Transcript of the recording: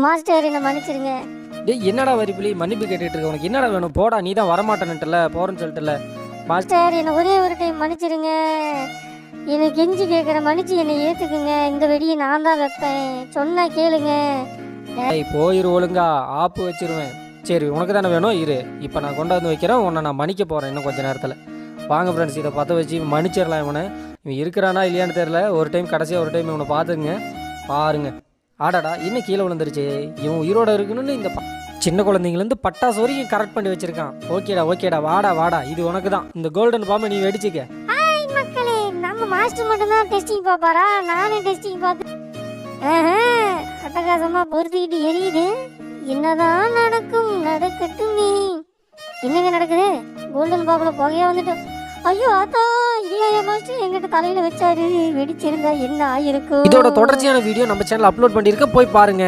Master என்ன மன்னிச்சிருங்க. டேய் என்னடா வரிப்புலி மன்னிப்பு கேட்டுட்டு இருக்க? உனக்கு என்னடா வேணும்? போடா, நீ தான் வரமாட்டேன்னுட்டல, போறேன்னு சொல்லிட்டுல. மாஸ்டர் என்ன ஒரே ஒரு டைம் மன்னிச்சிருங்க. எனக்கு கெஞ்சி கேட்குற, மன்னிச்சு என்னை ஏற்றுக்குங்க. இந்த வெடியை நான் தான் வைப்பேன், சொன்னா கேளுங்க. டேய் போயிரு ஒழுங்கா, ஆப்பு வச்சிருவேன். சரி உனக்கு தானே வேணும், இரு இப்போ நான் கொண்டாந்து வைக்கிறேன். உன்னை நான் மன்னிக்க போகிறேன் இன்னும் கொஞ்சம் நேரத்தில். வாங்க ஃப்ரெண்ட்ஸ், இதை பற்ற வச்சு மன்னிச்சிடலாம் இவனை. இவன் இருக்கிறானா இல்லையான்னு தெரில. ஒரு டைம் கடைசியாக ஒரு டைம் இவனை பார்த்துங்க பாருங்க. ஆடாடா இன்னும் கீழே விழுந்துருச்சு. இவன் உயிரோட இருக்கணும்னு இந்த சின்ன குழந்தைங்கலேருந்து பட்டாசு வரைக்கும் கரெக்ட் பண்ணி வச்சிருக்கான். ஓகேடா ஓகேடா, வாடா வாடா, இது உனக்கு தான். இந்த கோல்டன் பாம்பை நீ வெடிச்சிக்க. ஹாய் மக்களே, நம்ம மாஸ்டர் மட்டும்தான் டெஸ்டிங் பார்ப்பாரா? நானும் டெஸ்டிங் பார்த்து அட்டகாசமாக பொருத்திக்கிட்டு எரியுது. என்னதான் நடக்கும், நடக்கட்டும். நீ என்னங்க நடக்குது? கோல்டன் பாம்பில் புகையா வந்துட்டு. ஐயோ ஆத்தா, இல்லையா மாஸ்டர் எங்கிட்ட தலையில வச்சாரு, வெடிச்சிருந்தா என்ன ஆயிருக்கும்? இதோட தொடர்ச்சியான வீடியோ நம்ம சேனல் அப்லோட் பண்ணியிருக்க, போய் பாருங்க.